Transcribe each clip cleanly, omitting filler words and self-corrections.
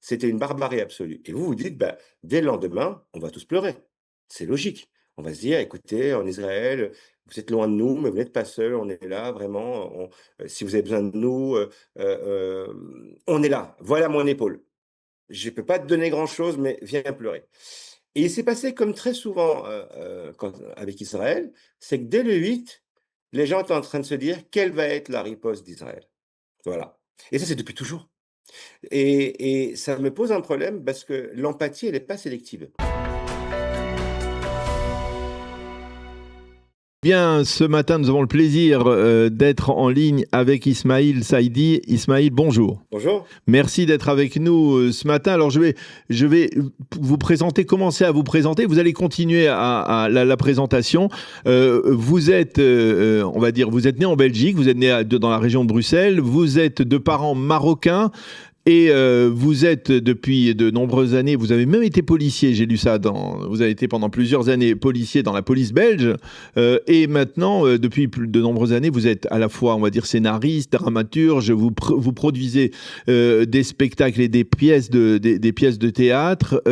C'était une barbarie absolue et vous vous dites: «Bah, dès le lendemain, on va tous pleurer». C'est logique. On va se dire: «Écoutez, en Israël, vous êtes loin de nous, mais vous n'êtes pas seuls, on est là vraiment, si vous avez besoin de nous, on est là. Voilà mon épaule. Je peux pas te donner grand-chose, mais viens pleurer». Et il s'est passé comme très souvent, quand avec Israël, c'est que dès le 8, les gens étaient en train de se dire: «Quelle va être la riposte d'Israël?» Voilà. Et ça, c'est depuis toujours. Et ça me pose un problème parce que l'empathie, elle est pas sélective. Bien, ce matin, nous avons le plaisir d'être en ligne avec Ismail Saïdi. Ismail, bonjour. Bonjour. Merci d'être avec nous ce matin. Alors, je vais vous présenter, commencer à vous présenter. Vous allez continuer à la présentation. Vous êtes, on va dire, vous êtes né en Belgique, vous êtes né dans la région de Bruxelles, vous êtes de parents marocains. Et vous êtes depuis de nombreuses années, vous avez même été policier, j'ai lu ça, vous avez été pendant plusieurs années policier dans la police belge, et maintenant, depuis plus de nombreuses années, vous êtes à la fois, on va dire, scénariste, dramaturge, vous produisez des spectacles et des pièces de théâtre,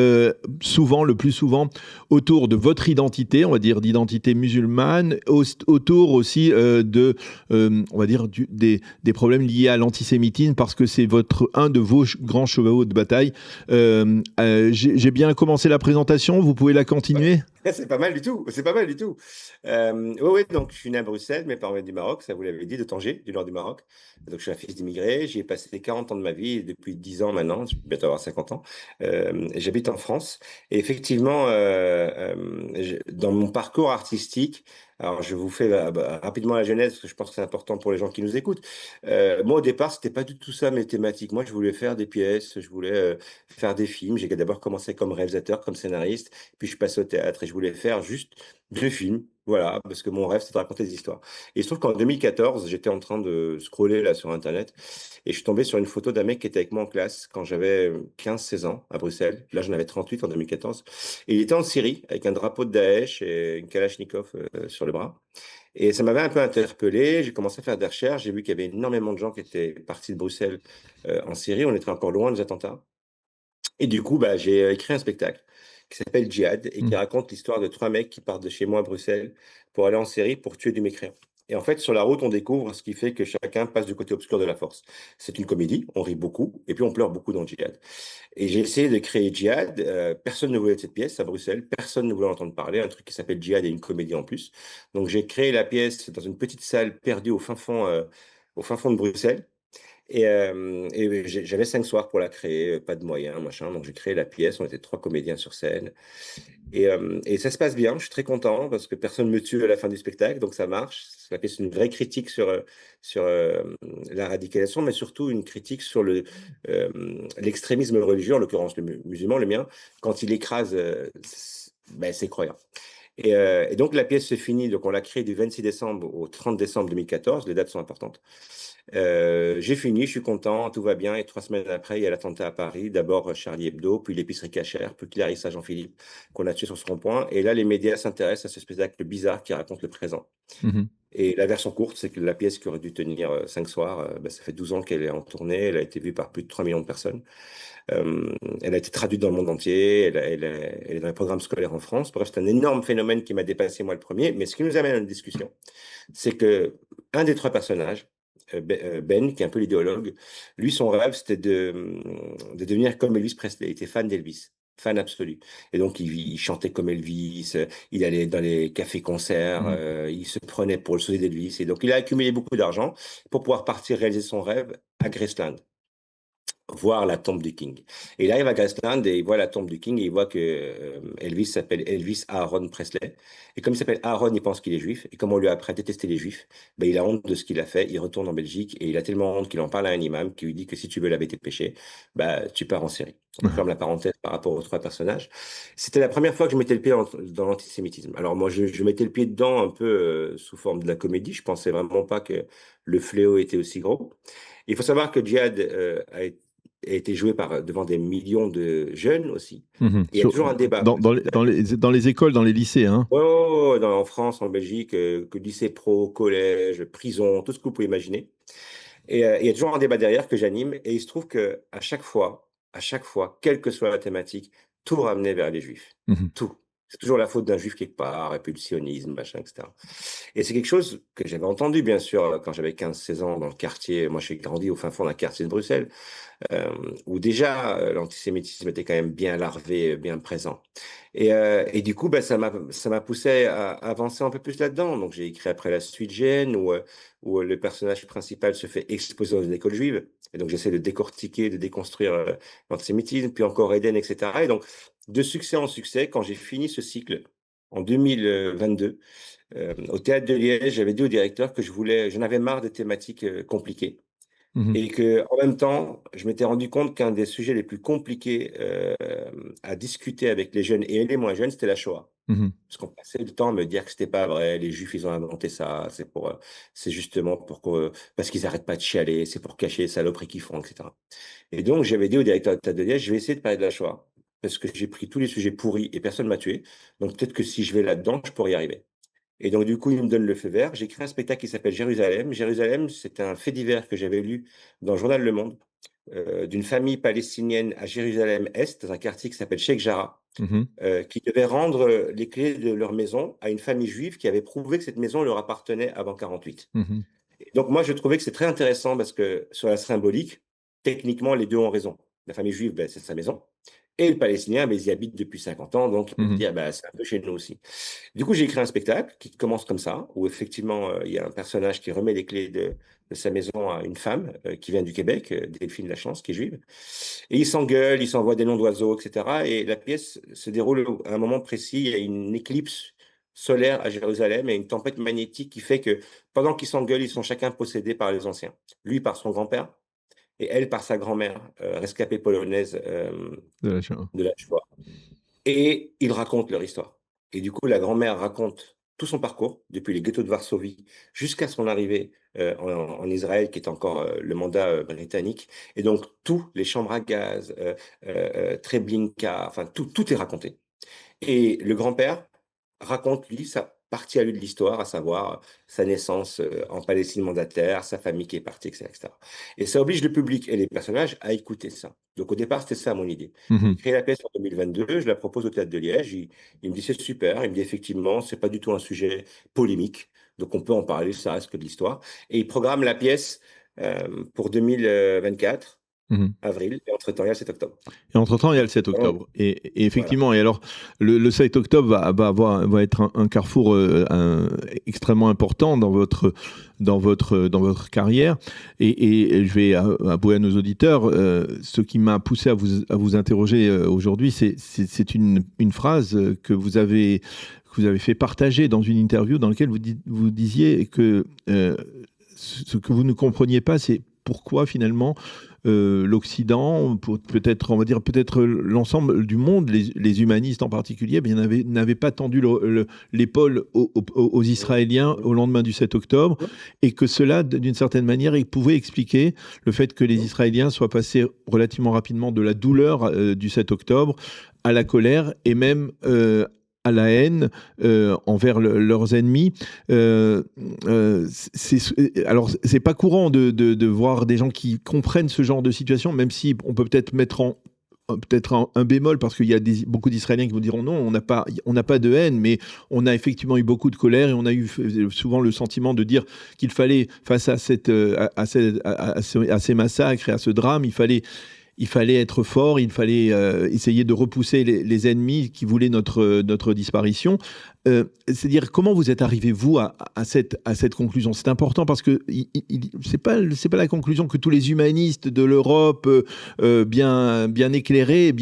souvent, le plus souvent, autour de votre identité, on va dire d'identité musulmane, autour aussi on va dire, des problèmes liés à l'antisémitisme, parce que c'est un de vos grands chevaux de bataille. J'ai bien commencé la présentation, vous pouvez la continuer? C'est pas mal du tout, c'est pas mal du tout. Oui, oui, donc je suis né à Bruxelles, mes parents viennent du Maroc, ça vous l'avez dit, de Tanger, du nord du Maroc. Donc je suis un fils d'immigrés, j'y ai passé 40 ans de ma vie et depuis 10 ans maintenant, je vais bientôt avoir 50 ans, j'habite en France et effectivement, je dans mon parcours artistique, alors je vous fais, rapidement la genèse parce que je pense que c'est important pour les gens qui nous écoutent. Moi au départ, c'était pas du tout ça mes thématiques. Moi je voulais faire des pièces, je voulais, faire des films. J'ai d'abord commencé comme réalisateur, comme scénariste, puis je suis passé au théâtre et je voulais faire juste 2 films, voilà, parce que mon rêve, c'est de raconter des histoires. Et il se trouve qu'en 2014, j'étais en train de scroller là sur internet et je suis tombé sur une photo d'un mec qui était avec moi en classe quand j'avais 15-16 ans à Bruxelles. Là, j'en avais 38 en 2014 et il était en Syrie avec un drapeau de Daesh et une kalachnikov, sur le bras et ça m'avait un peu interpellé. J'ai commencé à faire des recherches. J'ai vu qu'il y avait énormément de gens qui étaient partis de Bruxelles, en Syrie. On était encore loin des attentats et du coup, bah, j'ai écrit un spectacle qui s'appelle Djihad et qui Mm. raconte l'histoire de 3 mecs qui partent de chez moi à Bruxelles pour aller en Syrie pour tuer du mécréant. Et en fait, sur la route, on découvre ce qui fait que chacun passe du côté obscur de la force. C'est une comédie, on rit beaucoup et puis on pleure beaucoup dans Djihad. Et j'ai essayé de créer Djihad, personne ne voulait de cette pièce à Bruxelles, personne ne voulait en entendre parler, un truc qui s'appelle Djihad et une comédie en plus. Donc j'ai créé la pièce dans une petite salle perdue au fin fond de Bruxelles et j'avais 5 soirs pour la créer, pas de moyens, machin, donc j'ai créé la pièce, on était 3 comédiens sur scène et ça se passe bien, je suis très content parce que personne me tue à la fin du spectacle, donc ça marche. La pièce est une vraie critique sur la radicalisation, mais surtout une critique sur l'extrémisme religieux, en l'occurrence le musulman, le mien, quand il écrase, ses croyants. Et donc la pièce se finit, donc on l'a créée du 26 décembre au 30 décembre 2014, les dates sont importantes. J'ai fini, je suis content, tout va bien et 3 semaines après, il y a l'attentat à Paris. D'abord, Charlie Hebdo, puis l'épicerie cachère, puis Clarissa Jean-Philippe qu'on a tué sur ce rond-point et là, les médias s'intéressent à ce spectacle bizarre qui raconte le présent Mhm. et la version courte, c'est que la pièce qui aurait dû tenir, 5 soirs, ça fait 12 ans qu'elle est en tournée. Elle a été vue par plus de 3 millions de personnes. Elle a été traduite dans le monde entier, elle est dans les programmes scolaires en France. Bref, c'est un énorme phénomène qui m'a dépassé moi le premier. Mais ce qui nous amène à une discussion, c'est que un des 3 personnages, Ben, qui est un peu l'idéologue, lui, son rêve, c'était de devenir comme Elvis Presley. Il était fan d'Elvis, fan absolu. Et donc, il chantait comme Elvis, il allait dans les cafés-concerts, Mhm. il se prenait pour le sosie d'Elvis. Et donc, il a accumulé beaucoup d'argent pour pouvoir partir réaliser son rêve à Graceland, voir la tombe du King. Et il arrive à Graceland et il voit la tombe du King et il voit que Elvis s'appelle Elvis Aaron Presley. Et comme il s'appelle Aaron, il pense qu'il est juif. Et comme on lui a appris à détester les juifs, ben, il a honte de ce qu'il a fait. Il retourne en Belgique et il a tellement honte qu'il en parle à un imam qui lui dit que si tu veux laver tes péchés, bah, tu pars en Syrie. On ferme la parenthèse par rapport aux 3 personnages. C'était la première fois que je mettais le pied dans l'antisémitisme. Alors moi, je mettais le pied dedans un peu sous forme de la comédie. Je pensais vraiment pas que le fléau était aussi gros. Il faut savoir que Djihad a été joué devant des millions de jeunes aussi. Mhm. Et il y a toujours un débat dans le spectacle. Dans les écoles, dans les lycées, hein. Ouais, ouais, ouais, en France, en Belgique, que lycée pro, collège, prison, tout ce que vous pouvez imaginer. Et il y a toujours un débat derrière que j'anime. Et il se trouve que à chaque fois, à chaque fois, quelle que soit la thématique, tout ramenait vers les Juifs. Mmh. Tout. C'est toujours la faute d'un Juif quelque part, répulsionnisme, machin, etc. Et c'est quelque chose que j'avais entendu, bien sûr, quand j'avais 15-16 ans dans le quartier. Moi, j'ai grandi au fin fond d'un quartier de Bruxelles, où déjà l'antisémitisme était quand même bien larvé, bien présent. Et du coup, bah, ça m'a poussé à avancer un peu plus là-dedans. Donc, j'ai écrit après La Suite Gêne, où le personnage principal se fait exposer dans une école juive. Et donc, j'essaie de décortiquer, de déconstruire l'antisémitisme, puis encore Eden, etc. Et donc, de succès en succès, quand j'ai fini ce cycle en 2022, au Théâtre de Liège, j'avais dit au directeur que j'en avais marre des thématiques compliquées. Mmh. Et que, en même temps, je m'étais rendu compte qu'un des sujets les plus compliqués à discuter avec les jeunes et les moins jeunes, c'était la Shoah. Mmh. Parce qu'on passait le temps à me dire que c'était pas vrai, les Juifs, ils ont inventé ça, c'est justement parce qu'ils arrêtent pas de chialer, c'est pour cacher les saloperies qu'ils font, etc. Et donc, j'avais dit au directeur de Théâtre de Liège, je vais essayer de parler de la Shoah, parce que j'ai pris tous les sujets pourris et personne m'a tué. Donc, peut-être que si je vais là-dedans, je pourrais y arriver. Et donc, du coup, il me donne le feu vert. J'écris un spectacle qui s'appelle Jérusalem. Jérusalem, c'est un fait divers que j'avais lu dans le journal Le Monde, d'une famille palestinienne à Jérusalem-Est, dans un quartier qui s'appelle Sheikh Jarrah, Mmh. qui devait rendre les clés de leur maison à une famille juive qui avait prouvé que cette maison leur appartenait avant 48. Mmh. Et donc, moi, je trouvais que c'est très intéressant parce que sur la symbolique, techniquement, les deux ont raison. La famille juive, ben, c'est sa maison. Et le Palestinien, ben, ils y habitent depuis 50 ans, donc ils peuvent Mmh. dire, ben, c'est un peu chez nous aussi. Du coup, j'ai écrit un spectacle qui commence comme ça, où effectivement, il y a un personnage qui remet les clés de sa maison à une femme qui vient du Québec, Delphine Lachance, qui est juive. Et ils s'engueulent, ils s'envoient des noms d'oiseaux, etc. Et la pièce se déroule à un moment précis. Il y a une éclipse solaire à Jérusalem et une tempête magnétique qui fait que pendant qu'ils s'engueulent, ils sont chacun possédés par les anciens. Lui par son grand-père et elle par sa grand-mère, rescapée polonaise De la Shoah. de la Shoah. Et ils racontent leur histoire. Et du coup, la grand-mère raconte tout son parcours, depuis les ghettos de Varsovie jusqu'à son arrivée en Israël, qui est encore le mandat britannique. Et donc, tous les chambres à gaz, Treblinka, enfin, tout est raconté. Et le grand-père raconte, lui, sa partie à lui de l'histoire, à savoir sa naissance en Palestine mandataire, sa famille qui est partie, etc., etc. Et ça oblige le public et les personnages à écouter ça. Donc au départ, c'était ça mon idée. J'ai Mmh. créé la pièce en 2022, je la propose au Théâtre de Liège, il me dit c'est super, il me dit effectivement, c'est pas du tout un sujet polémique, donc on peut en parler, ça reste que de l'histoire. Et il programme la pièce pour 2024, Mmh. avril, et entre-temps, il y a le 7 octobre. Et entre-temps, il y a le 7 Vraiment, octobre. Et voilà. effectivement, et alors, le 7 octobre va être un carrefour extrêmement important dans votre carrière. Et je vais avouer à nos auditeurs, ce qui m'a poussé à vous interroger aujourd'hui, c'est une phrase que vous avez fait partager dans une interview dans laquelle vous disiez que ce que vous ne compreniez pas, c'est pourquoi finalement l'Occident, peut-être, on va dire peut-être l'ensemble du monde, les humanistes en particulier, eh bien, n'avaient pas tendu l'épaule aux Israéliens au lendemain du 7 octobre, et que cela, d'une certaine manière, il pouvait expliquer le fait que les Israéliens soient passés relativement rapidement de la douleur du 7 octobre à la colère et même à la haine envers leurs ennemis. Alors, c'est pas courant de voir des gens qui comprennent ce genre de situation, même si on peut peut-être mettre peut-être un bémol, parce qu'il y a beaucoup d'Israéliens qui vous diront non, on n'a pas de haine, mais on a effectivement eu beaucoup de colère et on a eu souvent le sentiment de dire qu'il fallait, face à ces massacres et à ce drame, il fallait être fort, il fallait essayer de repousser les ennemis qui voulaient notre disparition. C'est-à-dire, comment vous êtes arrivé, vous, à cette conclusion? C'est important parce que c'est pas la conclusion que tous les humanistes de l'Europe bien éclairés,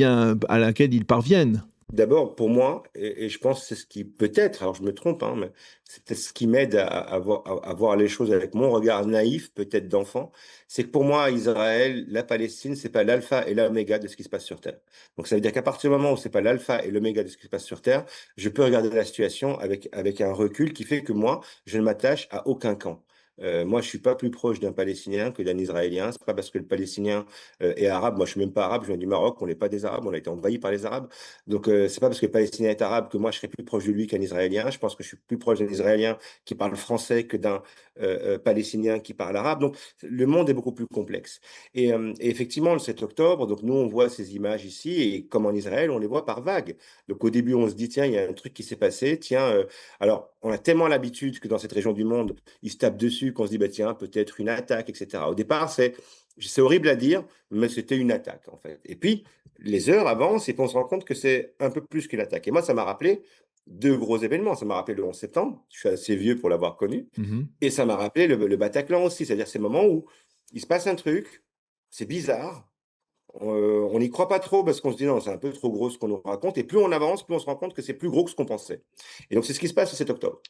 à laquelle ils parviennent. D'abord, pour moi, et je pense que c'est ce qui peut-être, alors je me trompe, hein, mais c'est peut-être ce qui m'aide à voir les choses avec mon regard naïf, peut-être d'enfant, c'est que pour moi, Israël, la Palestine, c'est pas l'alpha et l'oméga de ce qui se passe sur Terre. Donc ça veut dire qu'à partir du moment où c'est pas l'alpha et l'oméga de ce qui se passe sur Terre, je peux regarder la situation avec un recul qui fait que moi, je ne m'attache à aucun camp. Moi, je suis pas plus proche d'un Palestinien que d'un Israélien. C'est pas parce que le Palestinien est arabe. Moi, je suis même pas arabe. Je viens du Maroc. On n'est pas des Arabes. On a été envahis par les Arabes. Donc, c'est pas parce que le Palestinien est arabe que moi, je serais plus proche de lui qu'un Israélien. Je pense que je suis plus proche d'un Israélien qui parle français que d'un Palestinien qui parle arabe. Donc, le monde est beaucoup plus complexe. Et effectivement, le 7 octobre, donc nous, on voit ces images ici, et comme en Israël, on les voit par vagues. Donc, au début, on se dit, tiens, il y a un truc qui s'est passé. Tiens, alors, on a tellement l'habitude que dans cette région du monde, ils se tapent dessus qu'on se dit, bah, tiens, peut-être une attaque, etc. Au départ, c'est horrible à dire, mais c'était une attaque, en fait. Et puis, les heures avancent et puis on se rend compte que c'est un peu plus qu'une attaque. Et moi, ça m'a rappelé deux gros événements. Ça m'a rappelé le 11 septembre, je suis assez vieux pour l'avoir connu, Mhm. et ça m'a rappelé le Bataclan aussi, c'est-à-dire ces moments où il se passe un truc, c'est bizarre, on n'y croit pas trop parce qu'on se dit non, c'est un peu trop gros ce qu'on nous raconte, et plus on avance, plus on se rend compte que c'est plus gros que ce qu'on pensait. Et donc c'est ce qui se passe le 7 octobre.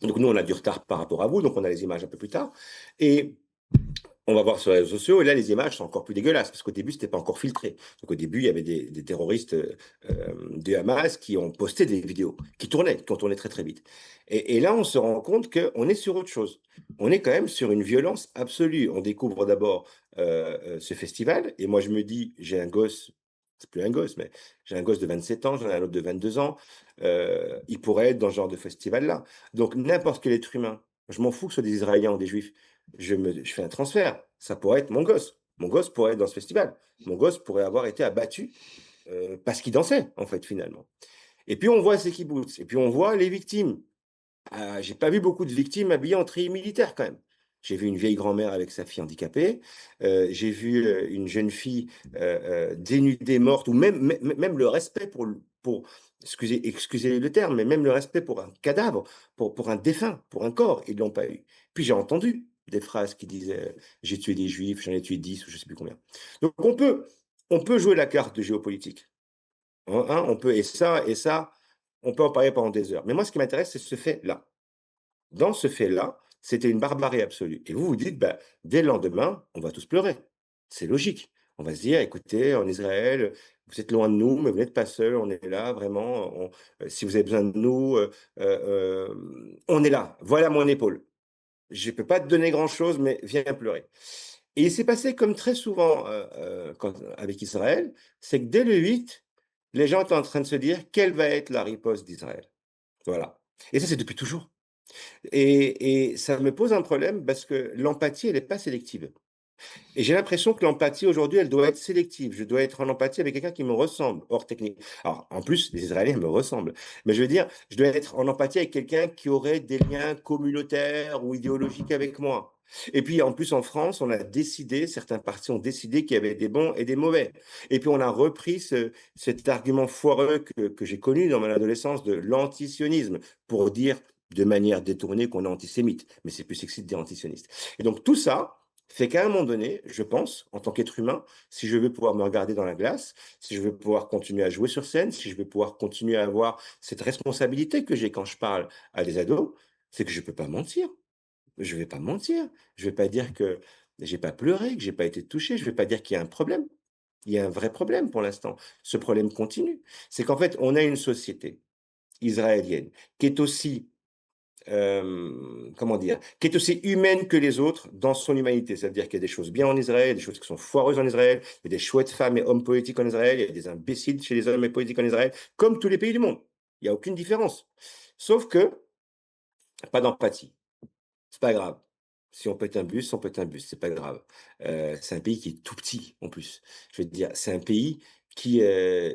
Donc nous, on a du retard par rapport à vous, donc on a les images un peu plus tard. Et on va voir sur les réseaux sociaux, et là, les images sont encore plus dégueulasses, parce qu'au début, c'était pas encore filtré. Donc au début, il y avait des terroristes de Hamas qui ont posté des vidéos, qui ont tourné très très vite. Et là, on se rend compte qu'on est sur autre chose. On est quand même sur une violence absolue. On découvre d'abord ce festival, et moi, je me dis, j'ai un gosse, c'est plus un gosse, mais j'ai un gosse de 27 ans, j'en ai un autre de 22 ans, il pourrait être dans ce genre de festival-là. Donc n'importe quel être humain, je m'en fous que ce soit des Israéliens ou des Juifs, je fais un transfert. Ça pourrait être mon gosse. Mon gosse pourrait être dans ce festival. Mon gosse pourrait avoir été abattu parce qu'il dansait, en fait, finalement. Et puis, on voit ces kibbutz. Et puis, on voit les victimes. J'ai pas vu beaucoup de victimes habillées en treillis militaire, quand même. J'ai vu une vieille grand-mère avec sa fille handicapée. J'ai vu une jeune fille dénudée, morte, ou même le respect pour excusez le terme, mais même le respect pour un cadavre, pour un défunt, pour un corps, ils l'ont pas eu. Puis j'ai entendu des phrases qui disaient j'ai tué des juifs, j'en ai tué 10 ou je sais plus combien. Donc on peut jouer la carte de géopolitique. Hein, et ça, on peut en parler pendant des heures. Mais moi, ce qui m'intéresse, c'est ce fait-là. Dans ce fait-là, c'était une barbarie absolue. Et vous vous dites, bah, dès le lendemain, on va tous pleurer. C'est logique. On va se dire, écoutez, en Israël, vous êtes loin de nous, mais vous n'êtes pas seuls, on est là, vraiment. Si vous avez besoin de nous, on est là. Voilà mon épaule. Je ne peux pas te donner grand-chose, mais viens pleurer. Et il s'est passé comme très souvent avec Israël, c'est que dès le 8, les gens étaient en train de se dire, quelle va être la riposte d'Israël? Voilà. Et ça, c'est depuis toujours. Et ça me pose un problème parce que l'empathie, elle n'est pas sélective. Et j'ai l'impression que l'empathie aujourd'hui, elle doit être sélective. Je dois être en empathie avec quelqu'un qui me ressemble, hors technique. Alors, en plus, les Israéliens me ressemblent. Mais je veux dire, je dois être en empathie avec quelqu'un qui aurait des liens communautaires ou idéologiques avec moi. Et puis, en plus, en France, on a décidé, certains partis ont décidé qu'il y avait des bons et des mauvais. Et puis, on a repris cet argument foireux que j'ai connu dans mon adolescence de l'antisionisme pour dire de manière détournée qu'on est antisémite. Mais c'est plus sexy de dire antisioniste. Et donc, tout ça, fait qu'à un moment donné, je pense, en tant qu'être humain, si je veux pouvoir me regarder dans la glace, si je veux pouvoir continuer à jouer sur scène, si je veux pouvoir continuer à avoir cette responsabilité que j'ai quand je parle à des ados, c'est que je ne peux pas mentir. Je ne vais pas mentir. Je ne vais pas dire que j'ai pas pleuré, que j'ai pas été touché. Je ne vais pas dire qu'il y a un problème. Il y a un vrai problème pour l'instant. Ce problème continue. C'est qu'en fait, on a une société israélienne qui est aussi comment dire, qui est aussi humaine que les autres dans son humanité. Ça veut dire qu'il y a des choses bien en Israël, des choses qui sont foireuses en Israël, il y a des chouettes femmes et hommes politiques en Israël, il y a des imbéciles chez les hommes et politiques en Israël, comme tous les pays du monde. Il n'y a aucune différence. Sauf que, pas d'empathie. C'est pas grave. Si on pète un bus, on pète un bus, c'est pas grave. C'est un pays qui est tout petit en plus. Je veux dire, c'est un pays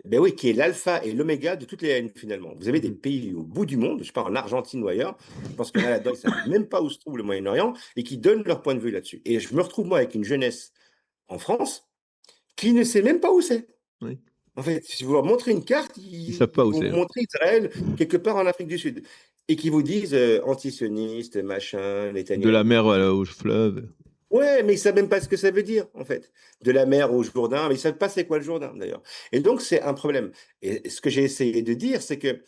ben oui, qui est l'alpha et l'oméga de toutes les haines finalement. Vous avez des Mhm. pays au bout du monde, je sais pas, en Argentine ou ailleurs, je pense qu'il y en a là-dedans, ils savent même pas où se trouve le Moyen-Orient et qui donnent leur point de vue là-dessus. Et je me retrouve moi avec une jeunesse en France qui ne sait même pas où c'est. Oui. En fait, si vous leur montrez une carte, Ils savent pas ils où vont c'est, vous hein. montrer Israël quelque part en Afrique du Sud et qui vous disent antisioniste, machin, De la Netanyahou. mer au fleuve. Ouais, mais ils savent même pas ce que ça veut dire, en fait. De la mer au Jourdain, mais ils savent pas c'est quoi le Jourdain, d'ailleurs. Et donc, c'est un problème. Et ce que j'ai essayé de dire, c'est que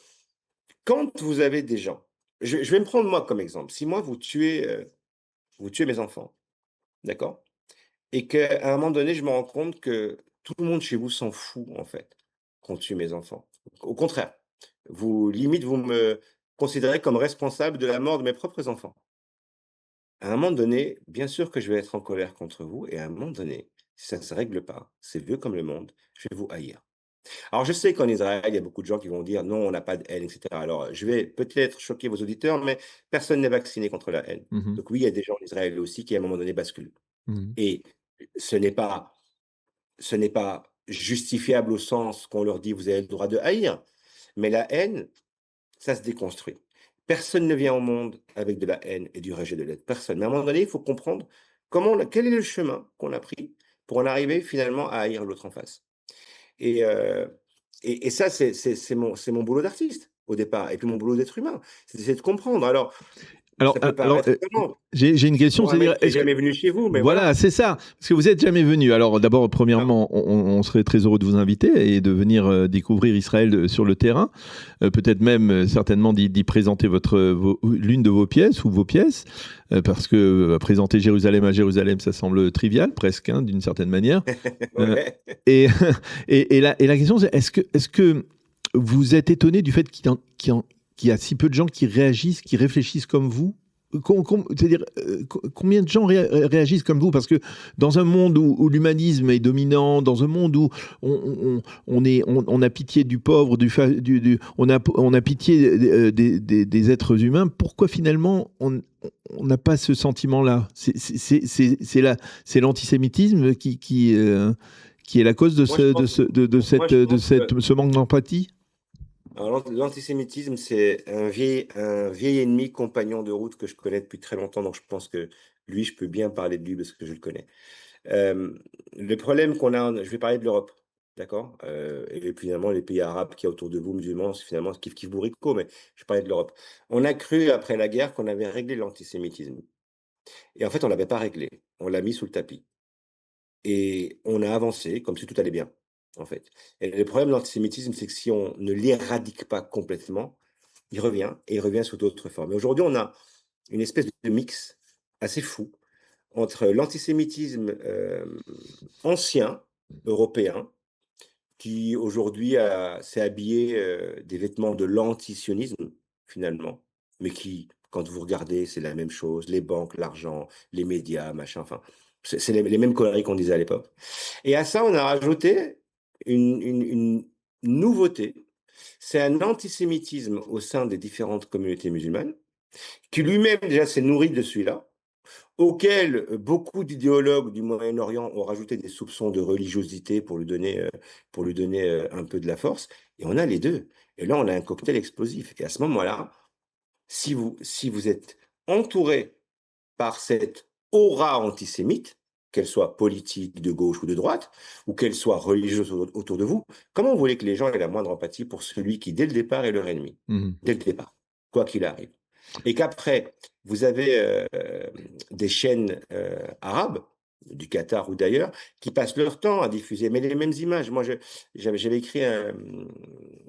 quand vous avez des gens, je vais me prendre moi comme exemple. Si moi, vous tuez mes enfants, d'accord? Et qu'à un moment donné, je me rends compte que tout le monde chez vous s'en fout, en fait, qu'on tue mes enfants. Au contraire, limite, vous me considérez comme responsable de la mort de mes propres enfants. à un moment donné, bien sûr que je vais être en colère contre vous et à un moment donné, si ça ne se règle pas, c'est vieux comme le monde, je vais vous haïr. Alors je sais qu'en Israël, il y a beaucoup de gens qui vont dire: «Non, on n'a pas de haine» et cetera. Alors, je vais peut-être choquer vos auditeurs, mais personne n'est vacciné contre la haine. Mmh mh. Donc oui, il y a des gens en Israël aussi qui, à un moment donné, basculent Mmh. et ce n'est pas ce n'est pas justifiable au sens qu'on leur dit: «Vous avez le droit de haïr», mais la haine, ça se déconstruit. Personne ne vient au monde avec de la haine et du rejet de l'autre, personne. Mais à un moment donné, il faut comprendre quel est le chemin qu'on a pris pour en arriver finalement à haïr l'autre en face. Et ça, c'est mon boulot d'artiste, au départ et puis mon boulot d'être humain. C'est d'essayer de comprendre. Alors, Alors ça peut alors, paraître étonnant j'ai une question, pour un mec c'est-à-dire qui est est-ce que jamais venu chez vous, mais voilà, voilà. c'est ça, parce que vous êtes jamais venu. Alors d'abord, Non. premièrement, on serait très heureux de vous inviter et de venir, découvrir Israël, sur le terrain. Peut-être même, certainement d'y présenter l'une de vos pièces ou vos pièces, parce que, présenter Jérusalem à Jérusalem, ça semble trivial presque, hein, d'une certaine manière. Heu Ouais. et la question c'est est-ce que vous êtes étonné du fait qu'il y a si peu de gens qui réagissent, qui réfléchissent comme vous? C'est-à-dire, combien de gens réagissent comme vous? Parce que dans un monde où l'humanisme est dominant, dans un monde où on a pitié du pauvre, on a pitié des êtres humains, pourquoi finalement on n'a pas ce sentiment-là? C'est l'antisémitisme qui est la cause de Moi, je pense moi, je pense que ce manque d'empathie? alors l'antisémitisme, c'est un vieil ennemi compagnon de route que je connais depuis très longtemps, donc je pense que lui, je peux bien parler de lui parce que je le connais. Le problème qu'on a je vais parler de l'Europe, d'accord? Et puis finalement les pays arabes qu'il y a autour de vous, musulmans, c'est finalement kiff kiff bourrico, mais je parlais de l'Europe. On a cru après la guerre qu'on avait réglé l'antisémitisme et en fait on l'avait pas réglé. On l'a mis sous le tapis et on a avancé comme si tout allait bien, en fait. Et le problème de l'antisémitisme, c'est que si on ne l'éradique pas complètement, il revient et il revient sous d'autres formes. Et aujourd'hui, on a une espèce de mix assez fou entre l'antisémitisme, ancien, européen, qui aujourd'hui s'est habillé, des vêtements de l'antisionisme, finalement, mais qui, quand vous regardez, c'est la même chose, les banques, l'argent, les médias, machin, enfin, c'est les mêmes conneries qu'on disait à l'époque. Et à ça, on a rajouté une nouveauté, c'est un antisémitisme au sein des différentes communautés musulmanes, qui lui-même déjà s'est nourri de celui-là, auquel beaucoup d'idéologues du Moyen-Orient ont rajouté des soupçons de religiosité pour lui donner un peu de la force. Et on a les deux. Et là, on a un cocktail explosif. Et à ce moment-là, si vous êtes entouré par cette aura antisémite, qu'elle soit politique, de gauche ou de droite, ou qu'elle soit religieuse autour de vous, comment vous voulez que les gens aient la moindre empathie pour celui qui, dès le départ, est leur ennemi? Mmh. Dès le départ, quoi qu'il arrive. Et qu'après, vous avez des chaînes arabes, du Qatar ou d'ailleurs, qui passent leur temps à diffuser mais les mêmes images. Moi, j'avais écrit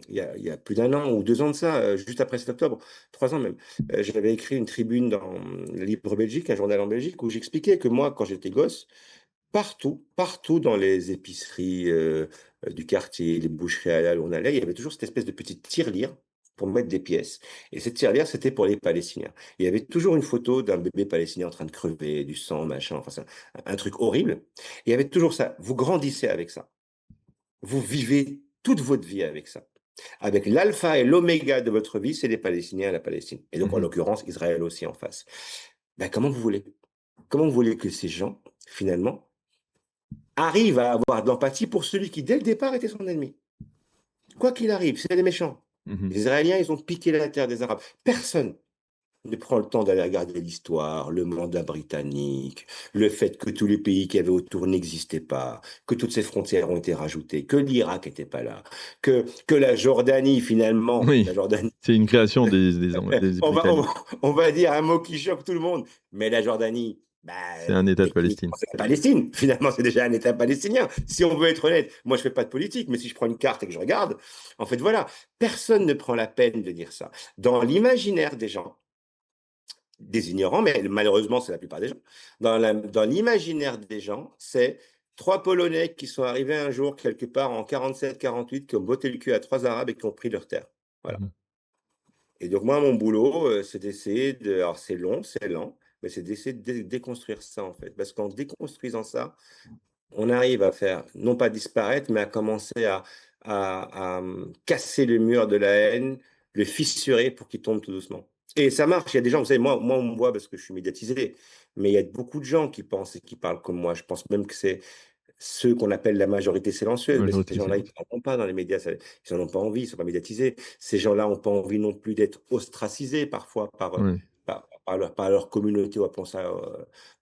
il y a plus d'un an ou 2 ans de ça, juste après 7 octobre, 3 ans même. J'avais écrit une tribune dans Libre Belgique, un journal en Belgique, où j'expliquais que moi, quand j'étais gosse, partout, partout dans les épiceries, du quartier, les boucheries halal où on allait, il y avait toujours cette espèce de petite tirelire pour mettre des pièces et cette tirelire, c'était pour les Palestiniens. Il y avait toujours une photo d'un bébé palestinien en train de crever, du sang, machin, enfin, c'est un truc horrible. Il y avait toujours ça. Vous grandissez avec ça. Vous vivez toute votre vie avec ça. Avec l'alpha et l'oméga de votre vie, c'est les Palestiniens et la Palestine et donc, en Mmh. l'occurrence, Israël aussi en face. Ben, comment vous voulez que ces gens, finalement, arrive à avoir de l'empathie pour celui qui, dès le départ, était son ennemi. Quoi qu'il arrive, c'est les méchants. Mmh. Les Israéliens, ils ont piqué la terre des Arabes. Personne ne prend le temps d'aller regarder l'histoire, le mandat britannique, le fait que tous les pays qu'il y avait autour n'existaient pas, que toutes ces frontières ont été rajoutées, que l'Irak n'était pas là, que la Jordanie, finalement, Oui, la Jordanie, c'est une création des on va, on, Britanniques. va, on va dire un mot qui choque tout le monde, mais la Jordanie, bah, C'est un État de techniquement, Palestine. c'est la Palestine. Finalement, c'est déjà un État palestinien. Si on veut être honnête, moi, je fais pas de politique, mais si je prends une carte et que je regarde, en fait, voilà, personne ne prend la peine de dire ça. Dans l'imaginaire des gens, des ignorants, mais malheureusement, c'est la plupart des gens, dans l'imaginaire des gens, c'est trois Polonais qui sont arrivés un jour quelque part en 47-48, qui ont botté le cul à trois Arabes et qui ont pris leur terre. Voilà. Mmh. Et donc moi, mon boulot, c'est d'essayer de alors c'est long, c'est lent, mais c'est d'essayer de déconstruire ça, en fait. Parce qu'en déconstruisant ça, on arrive à faire, non pas disparaître, mais à commencer à casser le mur de la haine, le fissurer pour qu'il tombe tout doucement. Et ça marche. Il y a des gens, vous savez, moi, on me voit parce que je suis médiatisé, mais il y a beaucoup de gens qui pensent et qui parlent comme moi. Je pense même que c'est ceux qu'on appelle la majorité silencieuse, mais ces Majorité gens-là, ils sénatoriale. ne parlent pas dans les médias, ils n'en ont pas envie, ils ne sont pas médiatisés. Ces gens-là n'ont pas envie non plus d'être ostracisés parfois Ouais. par leur communauté, ou appelons ça,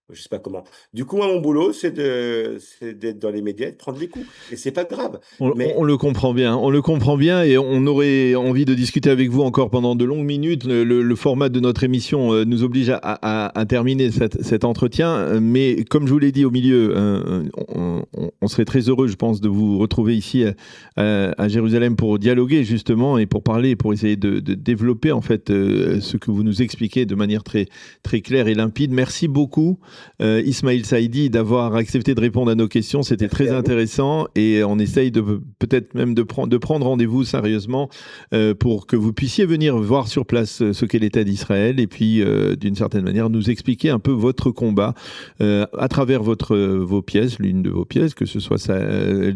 je ne sais pas comment. Du coup, moi, mon boulot, c'est d'être dans les médias, de prendre les coups. Et c'est pas grave. On Mais le comprend bien, on le comprend bien et on aurait envie de discuter avec vous encore pendant de longues minutes. Le format de notre émission nous oblige à terminer cet entretien, mais comme je vous l'ai dit au milieu, on serait très heureux, je pense, de vous retrouver ici à Jérusalem pour dialoguer justement et pour parler, pour essayer de développer en fait ce que vous nous expliquez de manière très, très claire et limpide. Merci beaucoup, Ismail Saïdi, d'avoir accepté de répondre à nos questions. C'était merci très à vous. intéressant et on essaye de peut-être même de prendre rendez-vous sérieusement pour que vous puissiez venir voir sur place ce qu'est l'État d'Israël et puis d'une certaine manière nous expliquer un peu votre combat à travers vos pièces, l'une de vos pièces, que ce soit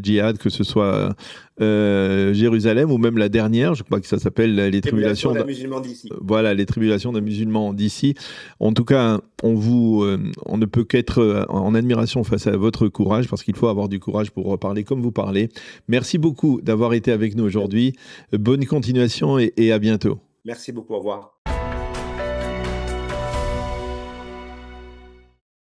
Djihad, que ce soit Jérusalem ou même la dernière, je crois que ça s'appelle les tribulations D'un musulman d'ici. voilà, les tribulations d'un musulman d'ici. En tout cas, on ne peut qu'être en admiration face à votre courage, parce qu'il faut avoir du courage pour parler comme vous parlez. Merci beaucoup d'avoir été avec nous aujourd'hui. Bonne continuation et à bientôt. Merci beaucoup. Au revoir.